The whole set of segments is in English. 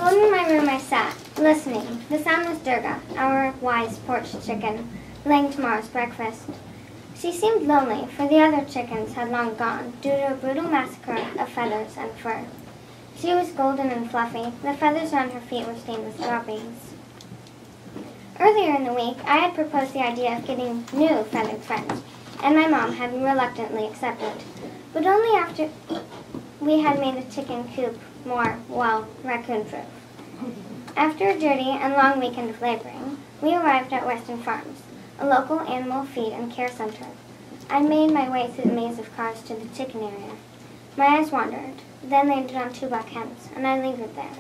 Alone in my room I sat, listening. The sound was Durga, our wise porch chicken, laying tomorrow's breakfast. She seemed lonely, for the other chickens had long gone, due to a brutal massacre of feathers and fur. She was golden and fluffy. The feathers on her feet were stained with droppings. Earlier in the week, I had proposed the idea of getting new feathered friends, and my mom had reluctantly accepted, but only after we had made the chicken coop more, well, raccoon-proof. After a dirty and long weekend of laboring, we arrived at Western Farms, a local animal feed and care center. I made my way through the maze of cars to the chicken area. My eyes wandered, then landed on 2 black hens, and I lingered there.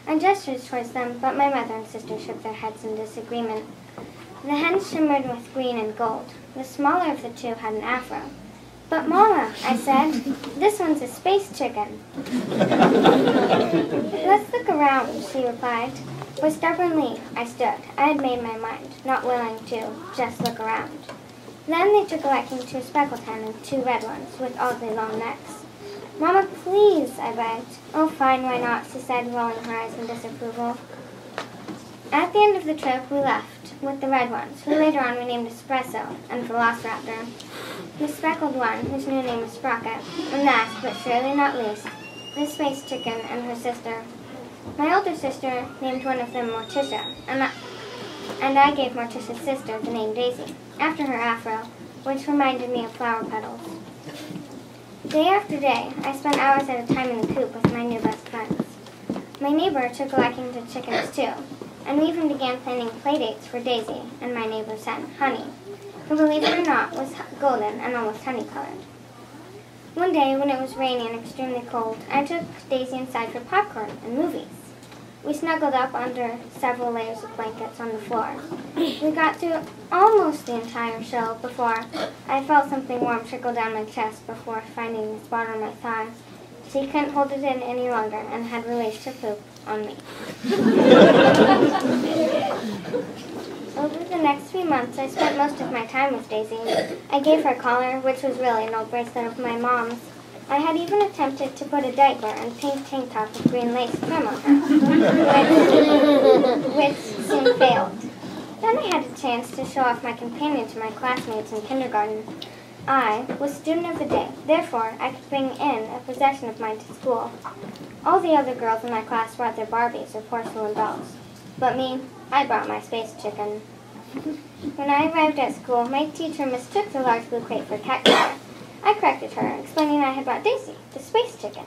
I gestured towards them, but my mother and sister shook their heads in disagreement. The hens shimmered with green and gold. The smaller of the 2 had an afro. "But Mama," I said, "this one's a space chicken." "Let's look around," she replied. But stubbornly, I stood. I had made my mind, not willing to just look around. Then they took a liking to a speckled hen and 2 red ones with oddly long necks. "Mama, please," I begged. "Oh, fine, why not?" she said, rolling her eyes in disapproval. At the end of the trip, we left with the red ones, who later on we named Espresso and Velociraptor, the speckled one, whose new name was Sprocket, and last, but surely not least, the space chicken and her sister. My older sister named one of them Morticia, and I gave Morticia's sister the name Daisy, after her afro, which reminded me of flower petals. Day after day, I spent hours at a time in the coop with my new best friends. My neighbor took a liking to chickens too, and we even began planning playdates for Daisy and my neighbor's hen, Honey, who, believe it or not, was golden and almost honey-colored. One day, when it was rainy and extremely cold, I took Daisy inside for popcorn and movies. We snuggled up under several layers of blankets on the floor. We got through almost the entire show before I felt something warm trickle down my chest before finding a spot on my thigh. She couldn't hold it in any longer and had released her poop on me. Over the next few months, I spent most of my time with Daisy. I gave her a collar, which was really an old bracelet of my mom's. I had even attempted to put a diaper and pink tank top with green lace trim on her, which soon failed. Then I had a chance to show off my companion to my classmates in kindergarten. I was student of the day, therefore I could bring in a possession of mine to school. All the other girls in my class brought their Barbies or porcelain dolls, but me, I brought my space chicken. When I arrived at school, my teacher mistook the large blue crate for cat color. I corrected her, explaining I had brought Daisy, the space chicken.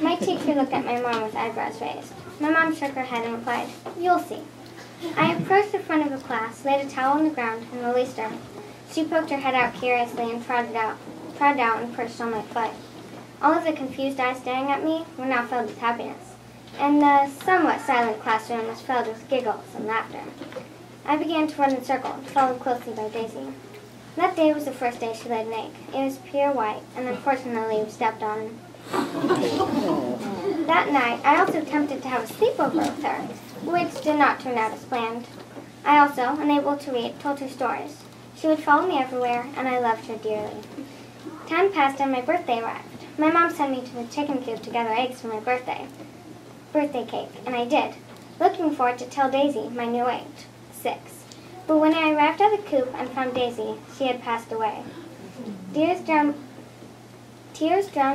My teacher looked at my mom with eyebrows raised. My mom shook her head and replied, "You'll see." I approached the front of the class, laid a towel on the ground, and released her. She poked her head out curiously and trotted out and perched on my foot. All of the confused eyes staring at me were now filled with happiness, and the somewhat silent classroom was filled with giggles and laughter. I began to run in circles, followed closely by Daisy. That day was the first day she laid an egg. It was pure white, and unfortunately was stepped on. That night, I also attempted to have a sleepover with her, which did not turn out as planned. I also, unable to read, told her stories. She would follow me everywhere, and I loved her dearly. Time passed and my birthday arrived. My mom sent me to the chicken coop to gather eggs for my birthday cake, and I did, looking forward to tell Daisy my new age, 6. But when I arrived at the coop and found Daisy, she had passed away. Tears drowned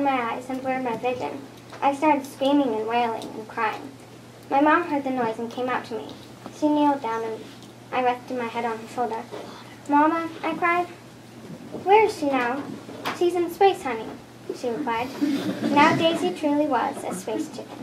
my eyes and blurred my vision. I started screaming and wailing and crying. My mom heard the noise and came out to me. She kneeled down and I rested my head on her shoulder. "Mama," I cried. "Where is she now?" "She's in space, honey," she replied. Now Daisy truly was a space chicken.